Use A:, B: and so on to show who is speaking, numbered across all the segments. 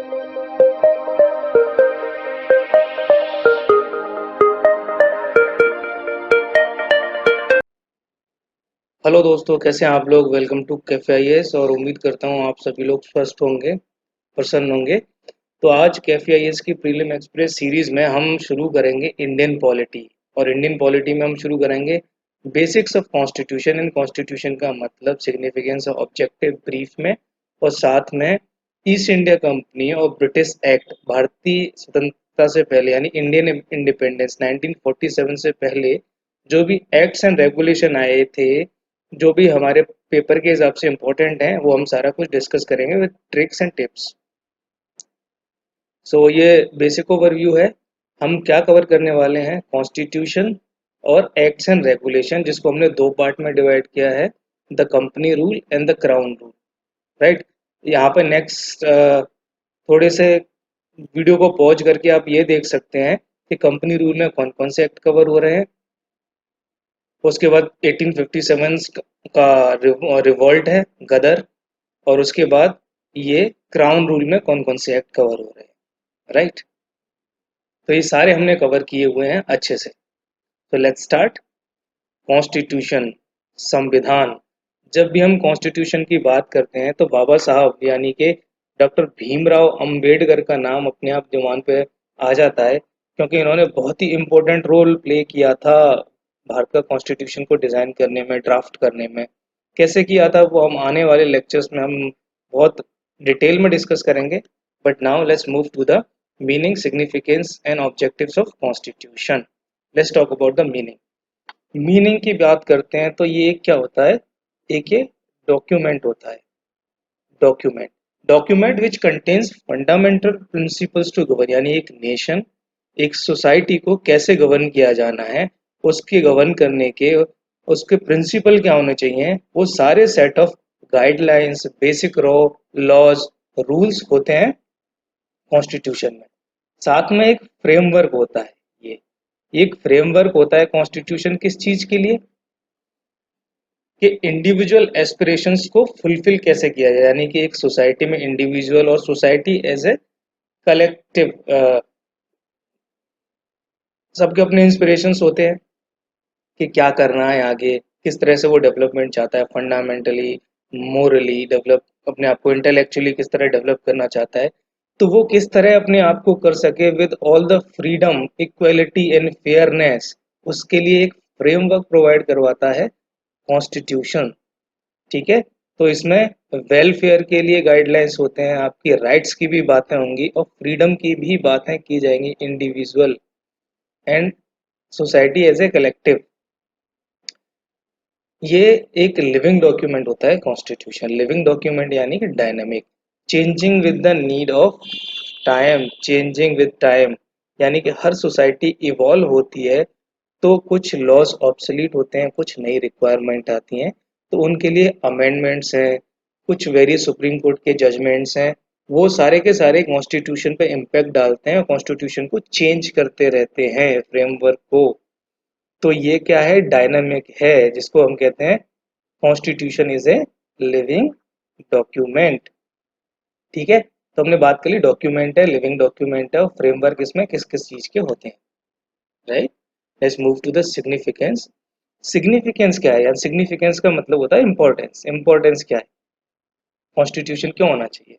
A: Hello दोस्तों, कैसे हैं आप लोग। Welcome to cafe IAS. और उम्मीद करता हूँ आप सभी लोग स्वस्थ होंगे, प्रसन्न होंगे। तो आज कैफे आईएएस की प्रीलिम एक्सप्रेस सीरीज में हम शुरू करेंगे इंडियन पॉलिटी। और इंडियन पॉलिटी में हम शुरू करेंगे basics of constitution and constitution का मतलब, सिग्निफिकेंस और ऑब्जेक्टिव ब्रीफ में। और साथ में ईस्ट इंडिया कंपनी और ब्रिटिश एक्ट, भारतीय स्वतंत्रता से पहले यानी इंडियन इंडिपेंडेंस 1947 से पहले जो भी एक्ट्स एंड रेगुलेशन आए थे, जो भी हमारे पेपर के हिसाब से इम्पोर्टेंट हैं, वो हम सारा कुछ डिस्कस करेंगे विद ट्रिक्स एंड टिप्स। सो ये बेसिक ओवरव्यू है। हम क्या कवर करने वाले हैं, कॉन्स्टिट्यूशन और एक्ट्स एंड रेगुलेशन, जिसको हमने दो पार्ट में डिवाइड किया है, the company rule and the crown rule. Right. यहाँ पे नेक्स्ट थोड़े से वीडियो को पॉज करके आप ये देख सकते हैं कि कंपनी रूल में कौन कौन से एक्ट कवर हो रहे हैं। उसके बाद 1857 का रिवॉल्ट है, गदर। और उसके बाद ये क्राउन रूल में कौन कौन से एक्ट कवर हो रहे हैं। राइट। तो ये सारे हमने कवर किए हुए हैं अच्छे से। तो लेट्स स्टार्ट। कॉन्स्टिट्यूशन, संविधान। जब भी हम कॉन्स्टिट्यूशन की बात करते हैं तो बाबा साहब यानी कि डॉक्टर भीमराव अंबेडकर का नाम अपने आप जुबान पे आ जाता है, क्योंकि इन्होंने बहुत ही इम्पोर्टेंट रोल प्ले किया था भारत का कॉन्स्टिट्यूशन को डिज़ाइन करने में, ड्राफ्ट करने में। कैसे किया था वो हम आने वाले लेक्चर्स में हम बहुत डिटेल में डिस्कस करेंगे। But now let's move to the meaning, significance and objectives of constitution. Let's talk about the meaning. Meaning की बात करते हैं तो ये क्या होता है, एक ये डॉक्यूमेंट होता है। Document, document which contains fundamental principles to govern, यानी एक नेशन, एक सोसाइटी को कैसे गवर्न किया जाना है, उसके गवर्न करने के उसके प्रिंसिपल क्या होने चाहिए, वो सारे set of guidelines, basic laws, rules होते हैं कॉन्स्टिट्यूशन में। साथ में एक फ्रेमवर्क होता है। ये एक फ्रेमवर्क होता है कॉन्स्टिट्यूशन, किस चीज के लिए, कि इंडिविजुअल एस्पिरेशंस को फुलफिल कैसे किया जाए, यानी कि एक सोसाइटी में इंडिविजुअल और सोसाइटी एज ए कलेक्टिव, सबके अपने इंस्पिरेशंस होते हैं कि क्या करना है आगे, किस तरह से वो डेवलपमेंट चाहता है, फंडामेंटली, मोरली डेवलप, अपने आप को इंटेलेक्चुअली किस तरह डेवलप करना चाहता है। तो वो किस तरह अपने आप को कर सके with all the freedom, equality and fairness, उसके लिए एक फ्रेमवर्क प्रोवाइड करवाता है कॉन्स्टिट्यूशन। ठीक है। तो इसमें वेलफेयर के लिए गाइडलाइंस होते हैं, आपकी राइट्स की भी बातें होंगी और फ्रीडम की भी बातें की जाएंगी, individual and society as a collective. ये एक लिविंग डॉक्यूमेंट होता है कॉन्स्टिट्यूशन। लिविंग डॉक्यूमेंट यानी कि dynamic, changing with the need of time, changing with time, यानी कि हर सोसाइटी इवॉल्व होती है तो कुछ लॉज ऑब्सोलीट होते हैं, कुछ नई रिक्वायरमेंट आती हैं, तो उनके लिए अमेंडमेंट्स हैं, कुछ वेरियस सुप्रीम कोर्ट के जजमेंट्स हैं, वो सारे के सारे कॉन्स्टिट्यूशन पे इम्पैक्ट डालते हैं और कॉन्स्टिट्यूशन को चेंज करते रहते हैं, फ्रेमवर्क को। तो ये क्या है, डायनामिक है, जिसको हम कहते हैं constitution is a living document. ठीक है। तो हमने बात कर ली, डॉक्यूमेंट है, लिविंग डॉक्यूमेंट है, और फ्रेमवर्क इसमें किस किस चीज के होते हैं। Right. Let's move to the significance. Significance क्या है यार, सिग्निफिकेंस का मतलब होता है इंपॉर्टेंस। इंपॉर्टेंस क्या है, कॉन्स्टिट्यूशन क्यों होना चाहिए।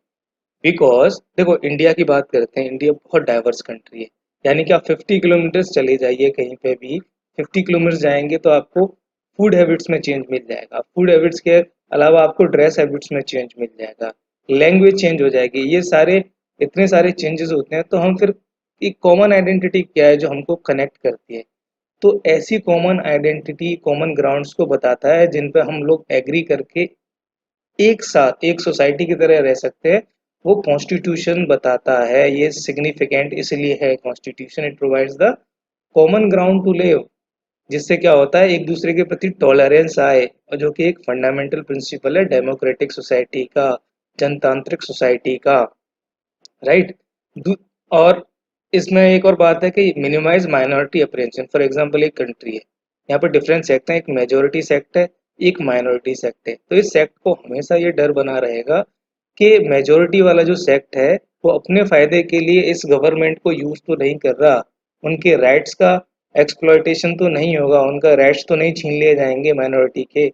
A: बिकॉज देखो, इंडिया की बात करते हैं, इंडिया बहुत डाइवर्स कंट्री है। यानी कि आप 50 किलोमीटर चले जाइए कहीं पे भी, 50 किलोमीटर जाएंगे तो आपको फूड हैबिट्स में चेंज मिल जाएगा, फूड हैबिट्स के अलावा आपको ड्रेस हैबिट्स में चेंज मिल जाएगा, लैंग्वेज चेंज हो जाएगी। ये सारे इतने सारे चेंजेस होते हैं, तो हम फिर एक कॉमन आइडेंटिटी क्या है जो हमको कनेक्ट करती है। तो ऐसी कॉमन आइडेंटिटी, कॉमन ग्राउंड्स को बताता है जिन पे हम लोग एग्री करके एक साथ एक सोसाइटी की तरह रह सकते हैं, वो कॉन्स्टिट्यूशन बताता है। ये सिग्निफिकेंट इसलिए है constitution, it provides the common ground to live, जिससे क्या होता है, एक दूसरे के प्रति टॉलरेंस आए, और जो कि एक फंडामेंटल प्रिंसिपल है डेमोक्रेटिक सोसाइटी का, जनतांत्रिक सोसाइटी का। राइट। और इसमें एक और बात है कि minimise minority apprehension. For example एक कंट्री है, यहाँ पर डिफरेंट सेक्ट हैं, एक मेजोरिटी सेक्ट है, एक माइनॉरिटी सेक्ट है। तो इस सेक्ट को हमेशा ये डर बना रहेगा कि मेजोरिटी वाला जो सेक्ट है वो अपने फायदे के लिए इस गवर्नमेंट को यूज तो नहीं कर रहा, उनके राइट्स का एक्सप्लॉयटेशन तो नहीं होगा, उनका राइट्स तो नहीं छीन लिए जाएंगे माइनॉरिटी के।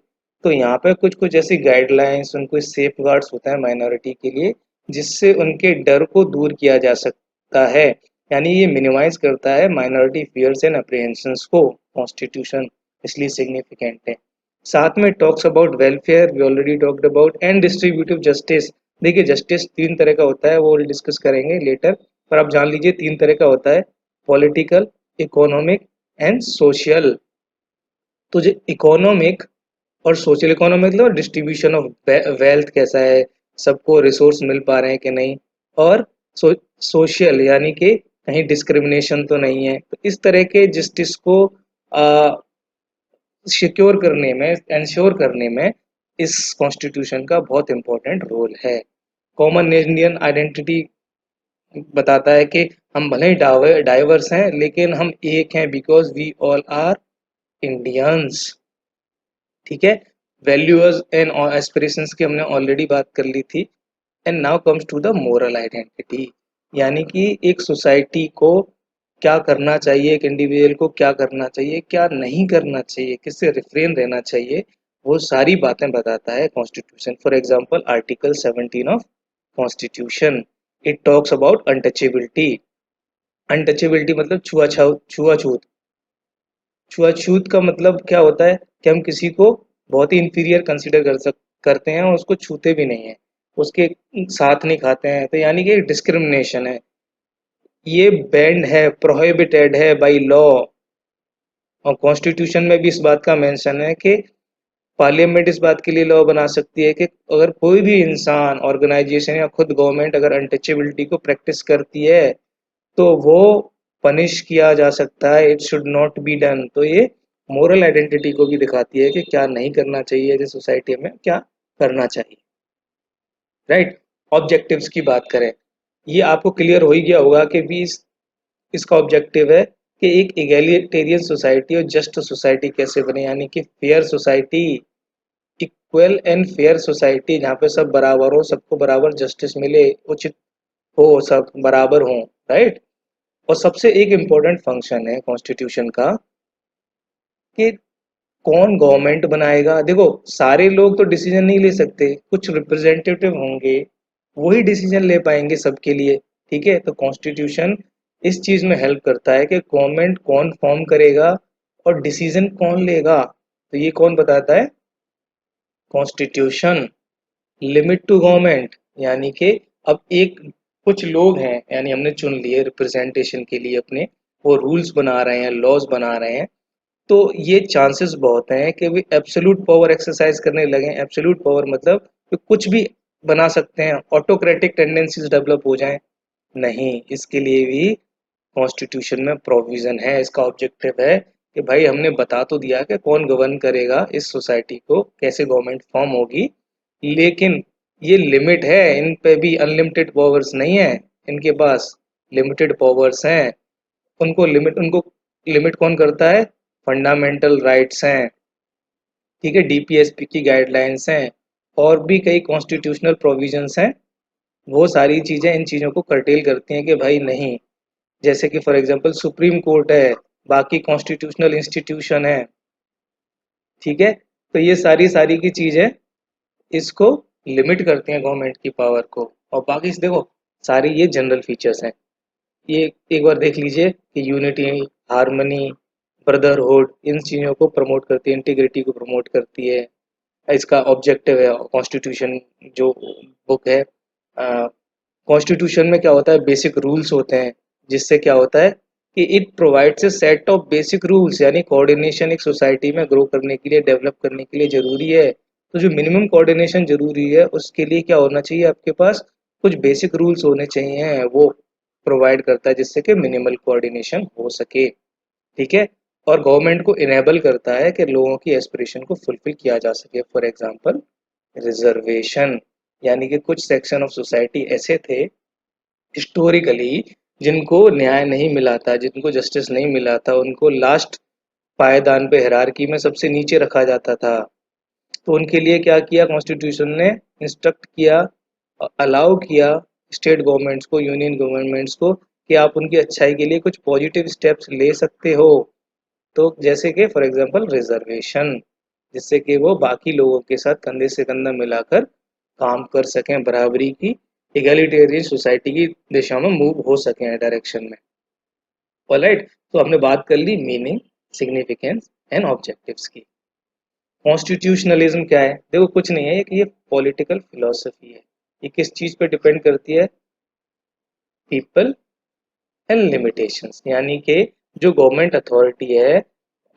A: तो यहाँ पे कुछ कुछ ऐसी गाइडलाइंस, उनको सेफ गार्ड्स होता है माइनॉरिटी के लिए, जिससे उनके डर को दूर किया जा सकता है। यानी ये मिनिमाइज करता है माइनॉरिटी फियर्स एंड अप्रीहेंशंस को कॉन्स्टिट्यूशन, इसलिए सिग्निफिकेंट है। साथ में talks about welfare, we already talked about, and distributive justice. देखिए जस्टिस तीन तरह का होता है, वो डिस्कस करेंगे लेटर, पर आप जान लीजिए तीन तरह का होता है, पॉलिटिकल, इकोनॉमिक एंड सोशल। तो जो इकोनॉमिक और सोशल, इकोनॉमिक मतलब डिस्ट्रीब्यूशन ऑफ वेल्थ कैसा है, सबको रिसोर्स मिल पा रहे हैं कि नहीं, और सोशल यानी कि कहीं डिस्क्रिमिनेशन तो नहीं है। तो इस तरह के जस्टिस को सिक्योर करने में, इंश्योर करने में इस कॉन्स्टिट्यूशन का बहुत इंपॉर्टेंट रोल है। कॉमन इंडियन आइडेंटिटी बताता है कि हम भले ही डाइवर्स हैं लेकिन हम एक हैं, because we all are Indians. ठीक है। वैल्यूज एंड एस्पिरेशंस की हमने ऑलरेडी बात कर ली थी। And now comes to the moral identity, यानी कि एक सोसाइटी को क्या करना चाहिए, एक इंडिविजुअल को क्या करना चाहिए, क्या नहीं करना चाहिए, किससे रिफ्रेन रहना चाहिए, वो सारी बातें बताता है constitution. For example article 17 of constitution, it talks about untouchability. Untouchability मतलब छुआछूत। छुआछूत का मतलब क्या होता है कि हम किसी को बहुत ही इंफीरियर कंसीडर करते हैं और उसको छूते भी नहीं है, उसके साथ नहीं खाते हैं, तो यानी कि डिस्क्रिमिनेशन है। ये बैंड है, प्रोहिबिटेड है बाय लॉ। और कॉन्स्टिट्यूशन में भी इस बात का मेंशन है कि पार्लियामेंट इस बात के लिए लॉ बना सकती है कि अगर कोई भी इंसान, ऑर्गेनाइजेशन या खुद गवर्नमेंट अगर अनटचेबिलिटी को प्रैक्टिस करती है तो वो पनिश किया जा सकता है, it should not be done. तो ये मोरल आइडेंटिटी को भी दिखाती है कि क्या नहीं करना चाहिए, जैसे सोसाइटी में क्या करना चाहिए। राइट। ऑब्जेक्टिव्स की बात करें, ये आपको क्लियर हो ही गया होगा कि भी इसका ऑब्जेक्टिव है कि एक इगैलिटेरियन सोसाइटी और जस्ट सोसाइटी कैसे बने, यानी कि fair society, equal and fair society, जहाँ पे सब बराबर हो, सबको बराबर जस्टिस मिले, उचित हो, सब बराबर हो। राइट। और सबसे एक इम्पोर्टेंट फंक्शन है कॉन्स्टिट्यूशन का कि कौन गवर्नमेंट बनाएगा। देखो सारे लोग तो डिसीजन नहीं ले सकते, कुछ रिप्रेजेंटेटिव होंगे, वही डिसीजन ले पाएंगे सबके लिए। ठीक है। तो कॉन्स्टिट्यूशन इस चीज में हेल्प करता है कि गवर्नमेंट कौन फॉर्म करेगा और डिसीजन कौन लेगा, तो ये कौन बताता है, कॉन्स्टिट्यूशन। लिमिट टू गवर्नमेंट, यानी कि अब एक कुछ लोग हैं, यानी हमने चुन लिए रिप्रेजेंटेशन के लिए अपने, वो रूल्स बना रहे हैं, लॉज बना रहे हैं, तो ये चांसेस बहुत हैं कि वे एब्सोल्यूट पावर एक्सरसाइज करने लगे। एब्सोल्यूट पावर मतलब कि कुछ भी बना सकते हैं, ऑटोक्रेटिक टेंडेंसीज डेवलप हो जाएं। नहीं, इसके लिए भी कॉन्स्टिट्यूशन में प्रोविजन है। इसका ऑब्जेक्टिव है कि भाई हमने बता तो दिया कि कौन गवर्न करेगा इस सोसाइटी को, कैसे गवर्नमेंट फॉर्म होगी, लेकिन ये लिमिट है, इन पे भी अनलिमिटेड पावर्स नहीं है, इनके पास लिमिटेड पावर्स हैं। उनको लिमिट कौन करता है, फंडामेंटल राइट्स हैं। ठीक है। डीपीएसपी की गाइडलाइंस हैं, और भी कई कॉन्स्टिट्यूशनल प्रोविजंस हैं, वो सारी चीजें इन चीजों को कर्टेल करती हैं कि भाई नहीं। जैसे कि फॉर एग्जांपल सुप्रीम कोर्ट है, बाकी कॉन्स्टिट्यूशनल इंस्टीट्यूशन है। ठीक है। तो ये सारी सारी की चीजें इसको लिमिट करती हैं गवर्नमेंट की पावर को। और बाकी देखो सारी ये जनरल फीचर्स हैं, ये एक बार देख लीजिए कि यूनिटी, हार्मनी, ब्रदरहुड, इन चीज़ों को प्रमोट करती है, इंटीग्रिटी को प्रमोट करती है। इसका ऑब्जेक्टिव है कॉन्स्टिट्यूशन जो बुक है। कॉन्स्टिट्यूशन में क्या होता है, बेसिक रूल्स होते हैं, जिससे क्या होता है कि it provides a set of basic rules, यानी कोऑर्डिनेशन एक सोसाइटी में ग्रो करने के लिए, डेवलप करने के लिए जरूरी है। तो जो मिनिमम कोऑर्डिनेशन जरूरी है उसके लिए क्या होना चाहिए, आपके पास कुछ बेसिक रूल्स होने चाहिए, वो प्रोवाइड करता है जिससे कि मिनिमल कोऑर्डिनेशन हो सके। ठीक है। और गवर्नमेंट को इनेबल करता है कि लोगों की एस्पिरेशन को फुलफिल किया जा सके। फॉर एग्जांपल रिजर्वेशन, यानी कि कुछ सेक्शन ऑफ सोसाइटी ऐसे थे हिस्टोरिकली जिनको न्याय नहीं मिला था, जिनको जस्टिस नहीं मिला था, उनको लास्ट पायदान पे हायरार्की में सबसे नीचे रखा जाता था। तो उनके लिए क्या किया कॉन्स्टिट्यूशन ने, इंस्ट्रक्ट किया, अलाउ किया स्टेट गवर्नमेंट्स को, यूनियन गवर्नमेंट्स को, कि आप उनकी अच्छाई के लिए कुछ पॉजिटिव स्टेप्स ले सकते हो। तो जैसे कि फॉर एग्जांपल रिजर्वेशन, जिससे कि वो बाकी लोगों के साथ कंधे से कंधा मिलाकर काम कर सकें, बराबरी की इगैलिटेरियन सोसाइटी की दिशा में मूव हो सकें डायरेक्शन में। ऑलराइट, तो हमने बात कर ली मीनिंग, सिग्निफिकेंस एंड ऑब्जेक्टिव्स की। कॉन्स्टिट्यूशनलिज्म क्या है? देखो कुछ नहीं है कि ये पॉलिटिकल फिलोसफी है। ये किस चीज पे डिपेंड करती है? पीपल एंड लिमिटेशंस, यानी कि जो गवर्नमेंट अथॉरिटी है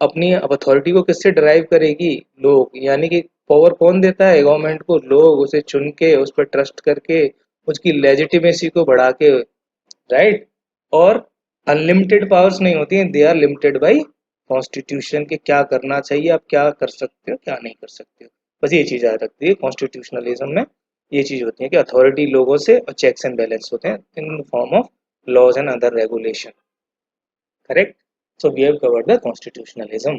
A: अपनी अथॉरिटी को किससे ड्राइव करेगी? लोग, यानी कि पावर कौन देता है गवर्नमेंट को? लोग, उसे चुन के उस पर ट्रस्ट करके उसकी लेजिटिमेसी को बढ़ा के, राइट। और अनलिमिटेड पावर्स नहीं होती हैं, they are limited by constitution के क्या करना चाहिए, आप क्या कर सकते हो, क्या नहीं कर सकते हो। बस ये चीज याद रखती है कॉन्स्टिट्यूशनलिज्म में। ये चीज होती है कि अथॉरिटी लोगों से और चेक्स एंड बैलेंस होते हैं in form of laws and other regulation. Correct? So we have covered the constitutionalism.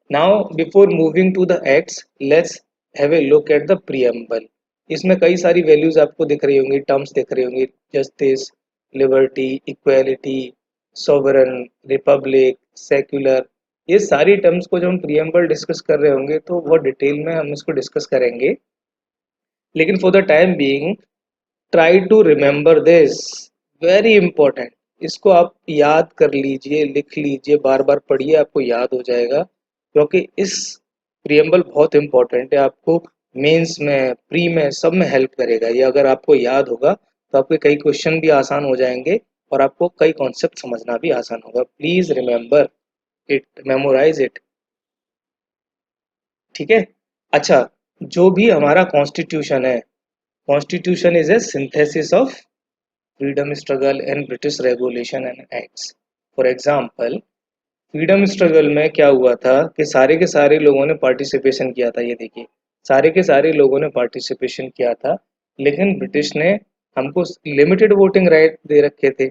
A: Now before moving to the acts, let's have a look at the preamble. इसमें कई सारी values आपको दिख रही होंगी, terms दिख रही होंगी, justice, liberty, equality, sovereign, Republic, secular. ये सारी टर्म्स को जब हम प्रियम्बल डिस्कस कर रहे होंगे तो बहुत डिटेल में हम इसको डिस्कस करेंगे, लेकिन for the time being try to remember this, very important. इसको आप याद कर लीजिए, लिख लीजिए, बार बार पढ़िए, आपको याद हो जाएगा, क्योंकि इस प्रियम्बल बहुत इंपॉर्टेंट है। आपको मेंस में, प्री में, सब में हेल्प करेगा ये। अगर आपको याद होगा तो आपके कई क्वेश्चन भी आसान हो जाएंगे और आपको कई कॉन्सेप्ट समझना भी आसान होगा। Please remember it, memorise it. ठीक है। अच्छा, जो भी हमारा कॉन्स्टिट्यूशन है, constitution is a synthesis of freedom struggle and British regulation and acts. For example, freedom struggle में क्या हुआ था कि सारे के सारे लोगों ने पार्टिसिपेशन किया था। ये देखिए, सारे के सारे लोगों ने पार्टिसिपेशन किया था, लेकिन ब्रिटिश ने हमको लिमिटेड वोटिंग राइट दे रखे थे।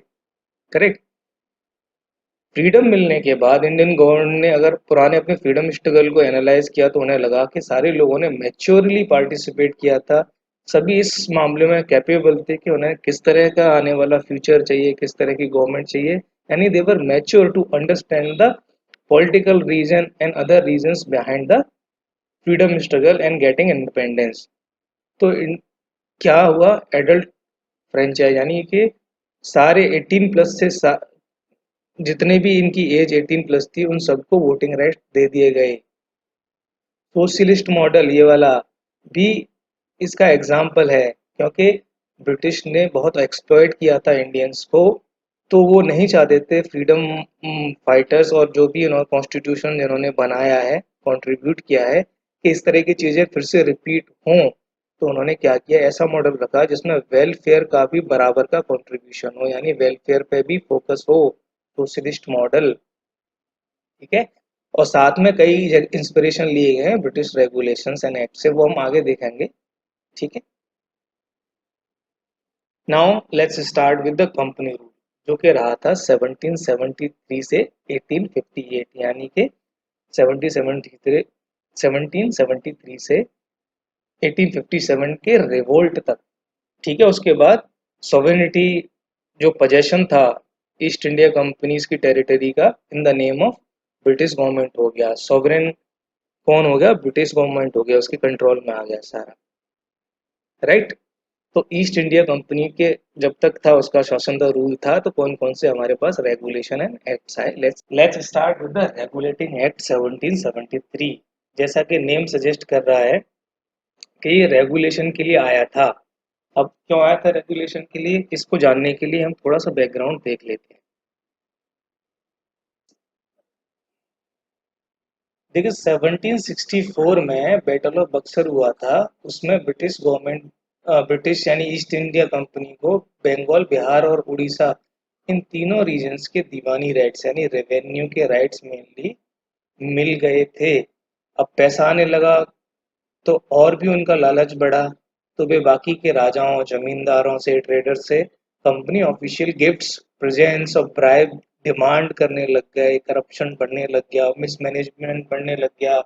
A: करेक्ट। फ्रीडम मिलने के बाद इंडियन गवर्नमेंट ने अगर पुराने अपने फ्रीडम स्ट्रगल को एनालाइज किया तो उन्हें लगा कि सारे लोगों ने मैच्योरली पार्टिसिपेट किया था, सभी इस मामले में कैपेबल थे कि उन्हें किस तरह का आने वाला फ्यूचर चाहिए, किस तरह की गवर्नमेंट चाहिए, यानी they were mature to understand the political reason and other reasons behind the freedom struggle and getting independence. तो क्या हुआ? एडल्ट फ्रेंचाइज, यानी कि सारे 18 प्लस से जितने भी इनकी एज 18 प्लस थी उन सबको वोटिंग राइट दे दिए गए। सोशलिस्ट मॉडल ये वाला भी इसका एग्जाम्पल है, क्योंकि ब्रिटिश ने बहुत एक्सप्लॉइट किया था इंडियंस को, तो वो नहीं चाहते थे फ्रीडम फाइटर्स और जो भी इन्होंने कॉन्स्टिट्यूशन जिन्होंने बनाया है, कंट्रीब्यूट किया है, कि इस तरह की चीज़ें फिर से रिपीट हों। तो उन्होंने क्या किया, ऐसा मॉडल रखा जिसमें वेलफेयर का भी बराबर का कंट्रीब्यूशन हो, यानी वेलफेयर पे भी फोकस हो, सोशलिस्ट मॉडल। ठीक है। और साथ में कई इंस्पिरेशन लिए गए हैं ब्रिटिश रेगुलेशंस एंड एक्ट से, वो हम आगे देखेंगे। ठीक है। Now let's start with the company rule, जो कि रहा था 1773 से 1858, यानी कि 1773 1773 से 1857 के रिवोल्ट तक। ठीक है। उसके बाद सॉवरेनिटी, जो पोजेशन था ईस्ट इंडिया कंपनीज की टेरिटरी का, in the name of British government हो गया। सॉवरेन कौन हो गया? ब्रिटिश गवर्नमेंट हो गया, उसके कंट्रोल में आ गया सारा। राइट। तो ईस्ट इंडिया कंपनी के जब तक था उसका शासन द रूल था, तो कौन कौन से हमारे पास रेगुलेशन एंड एक्ट्स आए। Let's start with the regulating act 1773। जैसा कि नेम सजेस्ट कर रहा है कि ये रेगुलेशन के लिए आया था। अब क्यों आया था रेगुलेशन के लिए, इसको जानने के लिए हम थोड़ा सा बैकग्राउंड देख लेते हैं। देखिए 1764 में बैटल ऑफ बक्सर हुआ था। उसमें ब्रिटिश गवर्नमेंट, ब्रिटिश यानी ईस्ट इंडिया कंपनी को बंगाल, बिहार और उड़ीसा, इन तीनों रीजन्स के दीवानी राइट्स यानी रेवेन्यू के राइट्स मेनली मिल गए थे। अब पैसा आने लगा तो और भी उनका लालच बढ़ा, तो वे बाकी के राजाओं, जमींदारों से, ट्रेडर से कंपनी ऑफिशियल गिफ्ट्स, प्रेजेंट्स और ब्राइब डिमांड करने लग गए। करप्शन बढ़ने लग गया, मिसमैनेजमेंट बढ़ने लग गया,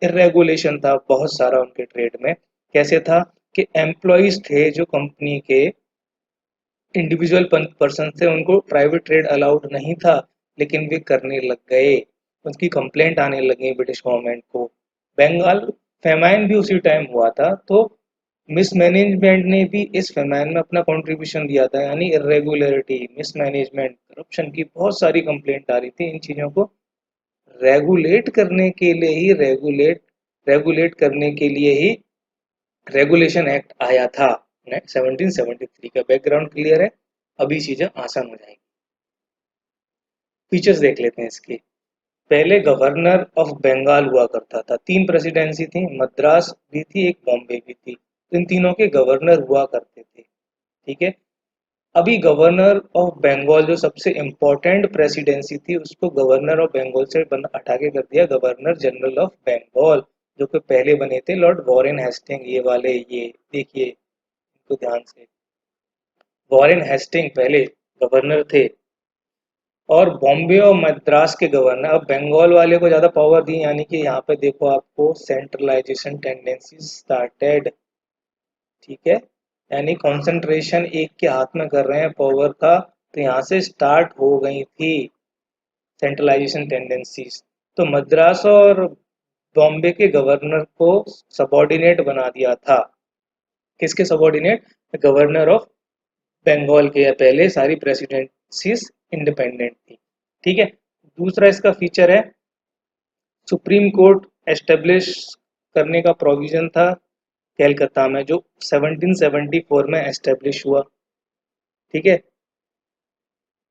A: इरेगुलेशन था बहुत सारा उनके ट्रेड में। कैसे था कि एम्प्लॉयज थे जो कंपनी के, इंडिविजुअल पर्सन थे, उनको प्राइवेट ट्रेड अलाउड नहीं था, लेकिन वे करने लग गए। उनकी कंप्लेंट आने लगी ब्रिटिश गवर्नमेंट को। बंगाल फेमाइन भी उसी टाइम हुआ था, तो मिसमैनेजमेंट ने भी इस फेमाइन में अपना कंट्रीब्यूशन दिया था, यानी इरेगुलरिटी, मिसमैनेजमेंट, करप्शन की बहुत सारी कंप्लेंट आ रही थी। इन चीजों को रेगुलेट करने के लिए ही रेगुलेट करने के लिए ही रेगुलेशन एक्ट आया था। 1773 का बैकग्राउंड क्लियर है, अभी चीजें आसान हो जाएंगी। फीचर्स देख लेते हैं इसके। पहले गवर्नर ऑफ बंगाल हुआ करता था, तीन प्रेसिडेंसी थी, मद्रास भी थी, एक बॉम्बे भी थी, इन तीनों के गवर्नर हुआ करते थे। ठीक है। अभी गवर्नर ऑफ बंगाल जो सबसे इम्पोर्टेंट प्रेसिडेंसी थी, उसको गवर्नर ऑफ बंगाल से हटा के कर दिया गवर्नर जनरल ऑफ बंगाल, जो कि पहले बने थे लॉर्ड वॉरेन हेस्टिंग। ये वाले, ये देखिए इनको ध्यान से, वॉरेन हेस्टिंग पहले गवर्नर थे। और बॉम्बे और मद्रास के गवर्नर अब बंगाल वाले को ज्यादा पावर दी, यानी कि यहाँ पे देखो आपको सेंट्रलाइजेशन टेंडेंसी स्टार्टेड। ठीक है, यानी कंसंट्रेशन एक के हाथ में कर रहे हैं पावर का, तो यहाँ से स्टार्ट हो गई थी सेंट्रलाइजेशन टेंडेंसीज। तो मद्रास और बॉम्बे के गवर्नर को सबॉर्डिनेट बना दिया था। किसके सबॉर्डिनेट? गवर्नर ऑफ बंगाल के। या पहले सारी प्रेसिडेंसीज इंडिपेंडेंट थी। ठीक है। दूसरा इसका फीचर है, सुप्रीम कोर्ट एस्टेब्लिश करने का प्रोविजन था कलकत्ता में, जो 1774 में एस्टेब्लिश हुआ। ठीक है।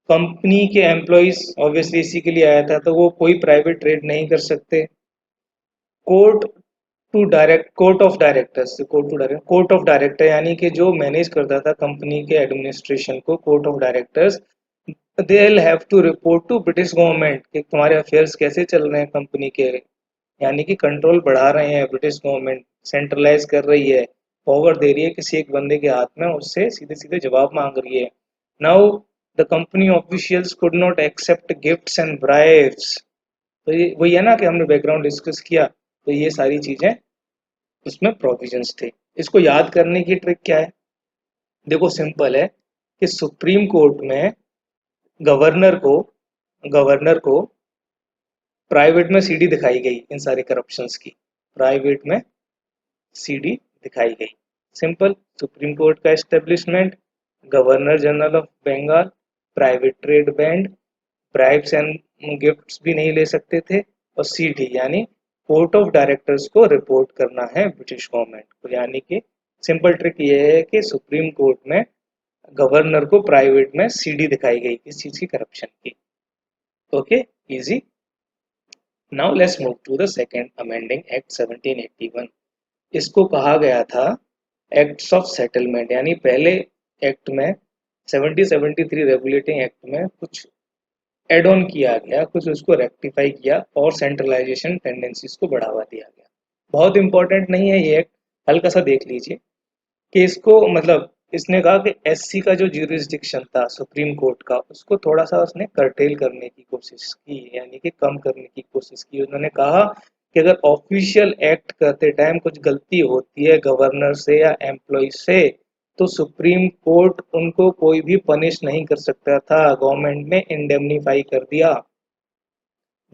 A: कंपनी के एम्प्लॉइज ऑब्वियसली इसी के लिए आया था, तो वो कोई प्राइवेट ट्रेड नहीं कर सकते। कोर्ट कोर्ट ऑफ डायरेक्टर, यानी कि जो मैनेज करता था कंपनी के एडमिनिस्ट्रेशन को, court of directors, they will have to report to British government कि तुम्हारे अफेयर्स कैसे चल रहे हैं कंपनी के। यानी कि कंट्रोल बढ़ा रहे हैं ब्रिटिश गवर्नमेंट, सेंट्रलाइज कर रही है, पावर दे रही है किसी एक बंदे के हाथ में, उससे सीधे सीधे जवाब मांग रही है। Now the company officials could not accept gifts and bribes. तो ये वही है ना कि हमने बैकग्राउंड डिस्कस किया, तो ये सारी चीजें उसमें प्रोविजंस थे। इसको याद करने की ट्रिक क्या है? देखो सिंपल है कि सुप्रीम कोर्ट में गवर्नर को गवर्नर को प्राइवेट में सीडी दिखाई गई इन सारे करप्शंस की, प्राइवेट में सीडी दिखाई गई। सिंपल, सुप्रीम कोर्ट का establishment, governor general of Bengal, private trade band, bribes and gifts भी नहीं ले सकते थे, और सीडी यानी कोर्ट ऑफ डायरेक्टर्स को रिपोर्ट करना है ब्रिटिश गवर्नमेंट को। यानी कि सिंपल ट्रिक ये है कि सुप्रीम कोर्ट में गवर्नर को प्राइवेट में सीडी दिखाई गई किस चीज की? करप्शन की। Okay, easy. Now let's move to the second amending act 1781। इसको कहा गया था एक्ट्स ऑफ सेटलमेंट, यानी पहले एक्ट में 1773 रेगुलेटिंग एक्ट में कुछ एड ऑन किया गया, कुछ उसको रेक्टिफाई किया और सेंट्रलाइजेशन टेंडेंसीज को बढ़ावा दिया गया। बहुत इंपॉर्टेंट नहीं है ये एक्ट, हल्का सा देख लीजिए कि इसको मतलब इसने कहा कि एससी का जो ज्यूरिसडिक्शन था सुप्रीम कोर्ट का, उसको थोड़ा सा उसने कर्टेल करने की कोशिश की, यानी कि कम करने की कोशिश की। उन्होंने कहा कि अगर ऑफिशियल एक्ट करते टाइम कुछ गलती होती है गवर्नर से या एम्प्लॉय से, तो सुप्रीम कोर्ट उनको कोई भी पनिश नहीं कर सकता था, गवर्नमेंट ने इंडेमनीफाई कर दिया।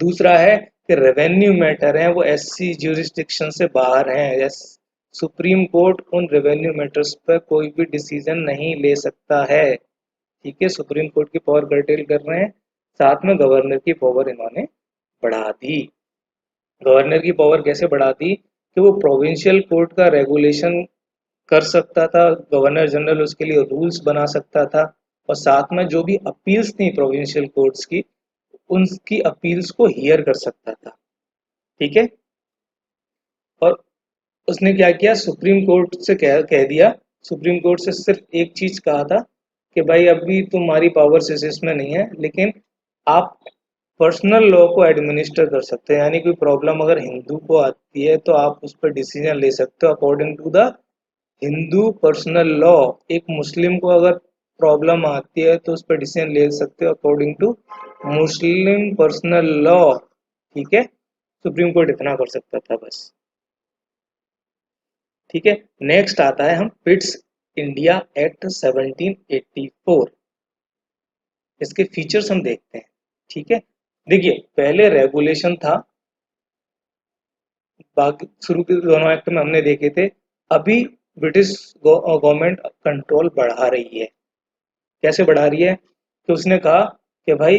A: दूसरा है कि रेवेन्यू मैटर है वो एससी ज्यूरिसडिक्शन से बाहर हैं, सुप्रीम कोर्ट उन रेवेन्यू मैटर्स पर कोई भी डिसीजन नहीं ले सकता है। ठीक है, सुप्रीम कोर्ट की पावर कर्टेल कर रहे हैं, साथ में गवर्नर की पावर इन्होंने बढ़ा दी। गवर्नर की पावर कैसे बढ़ा दी कि वो प्रोविंशियल कोर्ट का रेगुलेशन कर सकता था, गवर्नर जनरल उसके लिए रूल्स बना सकता था, और साथ में जो भी अपील्स थी प्रोविंशियल कोर्ट्स की, उनकी अपील्स को हियर कर सकता था। ठीक है। और उसने क्या किया, सुप्रीम कोर्ट से कह दिया, सुप्रीम कोर्ट से सिर्फ एक चीज कहा था कि भाई अभी तुम्हारी पावर्स इसमें नहीं है, लेकिन आप पर्सनल लॉ को एडमिनिस्टर कर सकते हैं, यानी कोई प्रॉब्लम अगर हिंदू को आती है तो आप उस पर डिसीजन ले सकते हो according to the Hindu personal law. एक मुस्लिम को अगर प्रॉब्लम आती है तो उस पर डिसीजन ले सकते हो according to Muslim personal law. ठीक है, सुप्रीम कोर्ट इतना कर सकता था बस। ठीक है। नेक्स्ट आता है हम पिट्स इंडिया एक्ट 1784। इसके फीचर्स हम देखते हैं। ठीक है, देखिए पहले रेगुलेशन था, बाकी शुरू के दोनों एक्ट में हमने देखे थे। अभी ब्रिटिश गवर्नमेंट कंट्रोल बढ़ा रही है। कैसे बढ़ा रही है? कि उसने कहा कि भाई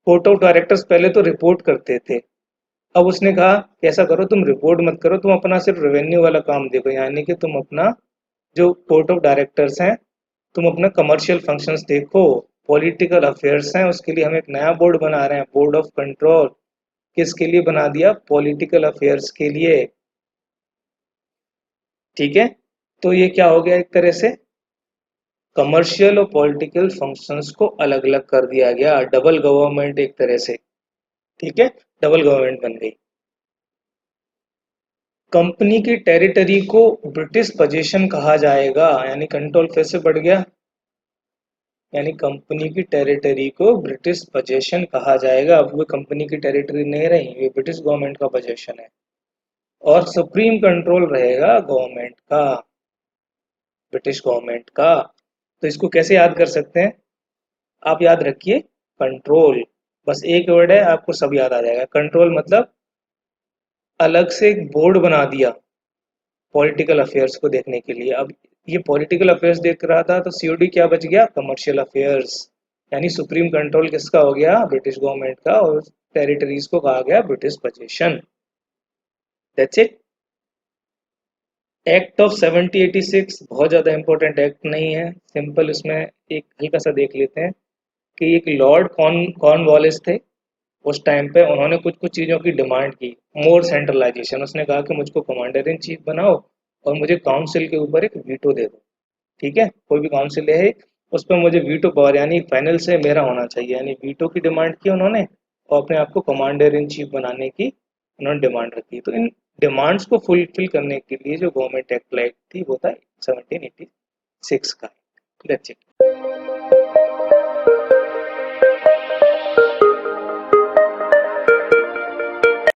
A: कोर्ट ऑफ डायरेक्टर्स पहले तो रिपोर्ट करते थे, अब उसने कहा कि ऐसा करो, तुम रिपोर्ट मत करो, तुम अपना सिर्फ रेवेन्यू वाला काम देखो, यानी कि तुम अपना जो कोर्ट ऑफ डायरेक्टर्स हैं, तुम अपना कमर्शियल फंक्शंस देखो। पॉलिटिकल अफेयर्स हैं, उसके लिए हम एक नया बोर्ड बना रहे हैं, बोर्ड ऑफ कंट्रोल। किसके लिए बना दिया? पॉलिटिकल अफेयर्स के लिए। ठीक है, तो ये क्या हो गया, एक तरह से कमर्शियल और पॉलिटिकल फंक्शंस को अलग अलग कर दिया गया, डबल गवर्नमेंट एक तरह से। ठीक है, डबल गवर्नमेंट बन गई। कंपनी की टेरिटरी को ब्रिटिश पोजीशन कहा जाएगा, यानी कंट्रोल फिर से बढ़ गया, यानी कंपनी की टेरिटरी को ब्रिटिश पोजीशन कहा जाएगा। अब वो कंपनी की टेरिटरी नहीं रही, ये ब्रिटिश गवर्नमेंट का पोजीशन है। और सुप्रीम कंट्रोल रहेगा गवर्नमेंट का, ब्रिटिश गवर्नमेंट का। तो इसको कैसे याद कर सकते हैं? आप याद रखिए कंट्रोल, बस एक वर्ड है, आपको सब याद आ जाएगा। कंट्रोल मतलब अलग से एक बोर्ड बना दिया पॉलिटिकल अफेयर्स को देखने के लिए। अब ये पॉलिटिकल अफेयर्स देख रहा था, तो सीओडी क्या बच गया? Commercial affairs. यानी सुप्रीम कंट्रोल किसका हो गया? ब्रिटिश गवर्नमेंट का, और टेरिटरीज को कहा गया British position. That's it. Act of 1786 बहुत ज़्यादा इंपॉर्टेंट एक्ट नहीं है, सिंपल इसमें एक हल्का सा देख लेते हैं कि एक लॉर्ड कॉर्नवालिस थे। उस टाइम पे उन्होंने कुछ कुछ चीज़ों की डिमांड की, मोर सेंट्रलाइजेशन। उसने कहा कि मुझको कमांडर इन चीफ बनाओ और मुझे काउंसिल के ऊपर एक वीटो दे दो। ठीक है, कोई भी काउंसिल है उस पर मुझे वीटो पावर, यानी फाइनल से मेरा होना चाहिए, यानी वीटो की डिमांड की उन्होंने, और अपने आप को कमांडर इन चीफ बनाने की उन्होंने डिमांड रखी। तो इन डिमांड्स को फुलफिल करने के लिए जो गवर्नमेंट एक्ट लाई थी वो था 1786 का। That's it.